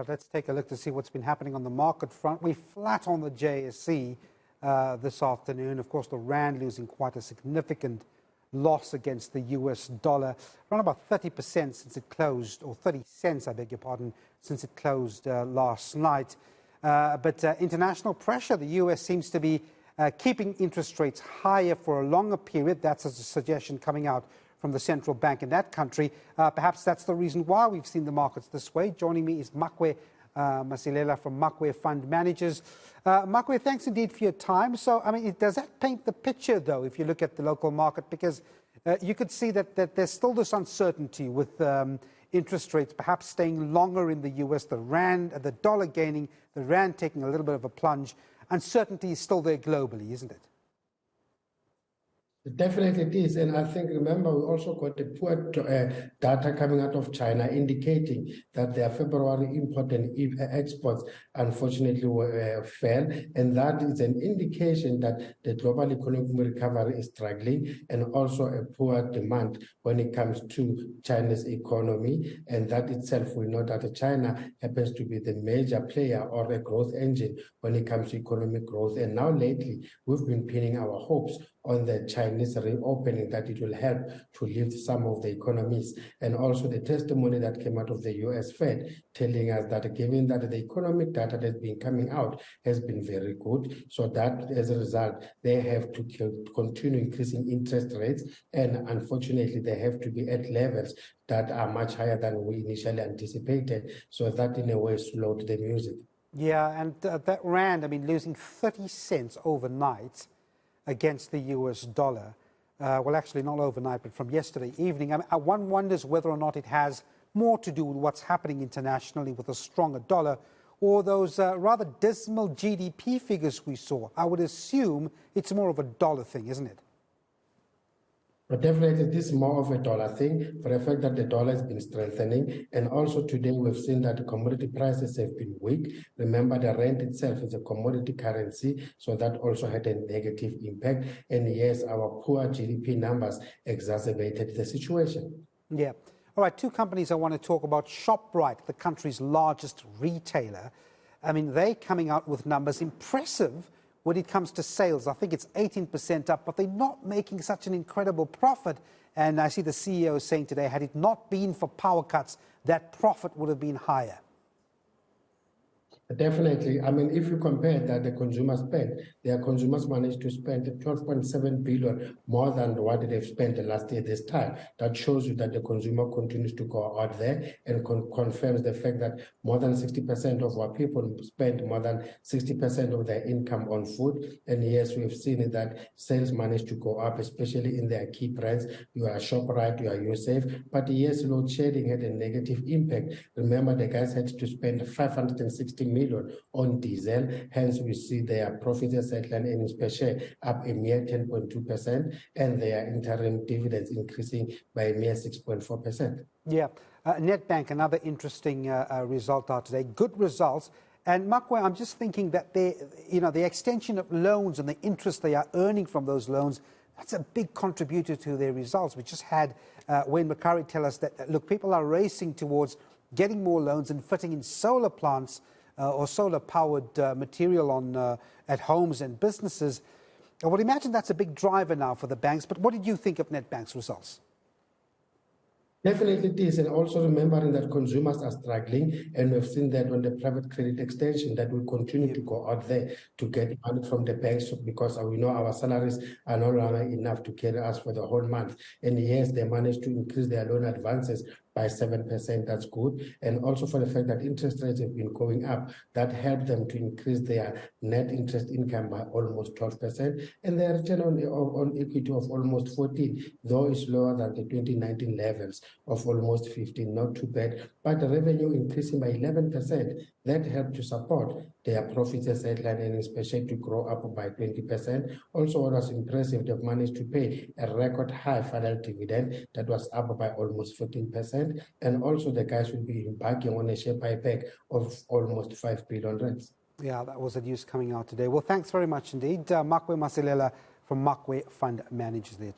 right, let's take a look to see what's been happening on the market front. We're flat on the JSE this afternoon. Of course, the Rand losing quite a significant loss against the US dollar, around about 30% since it closed, or 30 cents, I beg your pardon, since it closed last night. But international pressure, the US seems to be keeping interest rates higher for a longer period. That's a suggestion coming out from the central bank in that country. Perhaps that's the reason why we've seen the markets this way. Joining me is Makwe Masilela from Makwe Fund Managers. Makwe, thanks indeed for your time. So, I mean, does that paint the picture, though, if you look at the local market? Because you could see that there's still this uncertainty with interest rates perhaps staying longer in the US, the Rand, the dollar gaining, the Rand taking a little bit of a plunge. Uncertainty is still there globally, isn't it? Definitely it is. And I think, remember, we also got the poor data coming out of China indicating that their February import and exports unfortunately fell. And that is an indication that the global economic recovery is struggling, and also a poor demand when it comes to China's economy. And that itself, we know that China happens to be the major player or a growth engine when it comes to economic growth. And now lately, we've been pinning our hopes on the Chinese reopening, that it will help to lift some of the economies. And also the testimony that came out of the US Fed telling us that given that the economic data that's been coming out has been very good, so that as a result, they have to continue increasing interest rates. And unfortunately, they have to be at levels that are much higher than we initially anticipated. So that in a way slowed the music. Yeah, and that Rand, I mean, losing 30 cents overnight against the US dollar. Well, actually not overnight, but from yesterday evening. I mean, one wonders whether or not it has more to do with what's happening internationally with a stronger dollar, or those rather dismal GDP figures we saw. I would assume it's more of a dollar thing, isn't it? But definitely this is more of a dollar thing, for the fact that the dollar has been strengthening. And also today we've seen that the commodity prices have been weak. Remember, the rand itself is a commodity currency, so that also had a negative impact. And yes, our poor GDP numbers exacerbated the situation. Yeah. All right, two companies I want to talk about. ShopRite, the country's largest retailer. I mean, they're coming out with numbers impressive when it comes to sales. I think it's 18% up, but they're not making such an incredible profit. And I see the CEO saying today, had it not been for power cuts, that profit would have been higher. Definitely. I mean, if you compare that the consumer spent, their consumers managed to spend 12.7 billion more than what they've spent last year this time. That shows you that the consumer continues to go out there, and confirms the fact that more than 60% of our people spend more than 60% of their income on food. And yes, we've seen that sales managed to go up, especially in their key brands. You are ShopRite, you are YouSave. But yes, load shedding had a negative impact. Remember, the guys had to spend 560 million on diesel. Hence, we see their profit as headline earnings per share up a mere 10.2%, and their interim dividends increasing by a mere 6.4%. Yeah. Nedbank, another interesting result out today. Good results. And Makwe, I'm just thinking that the extension of loans and the interest they are earning from those loans, that's a big contributor to their results. We just had Wayne Makari tell us that, look, people are racing towards getting more loans and fitting in solar plants or solar-powered material on at homes and businesses. I would imagine that's a big driver now for the banks. But what did you think of Nedbank's results? Definitely it is, and also remembering that consumers are struggling, and we've seen that on the private credit extension that will continue to go out there to get money from the banks, because we know our salaries are no longer enough to carry us for the whole month. And yes, they managed to increase their loan advances by 7%, that's good. And also for the fact that interest rates have been going up, that helped them to increase their net interest income by almost 12%. And their return on equity of almost 14, though is lower than the 2019 levels of almost 15, not too bad. But the revenue increasing by 11%, that helped to support their profits as headline earnings per share to grow up by 20%. Also, what was impressive, they've managed to pay a record high final dividend that was up by almost 14%. And also the guys will be embarking on a share buyback of almost 5 billion rands. Yeah, that was the news coming out today. Well, thanks very much indeed. Makwe Masilela from Makwe Fund Managers there.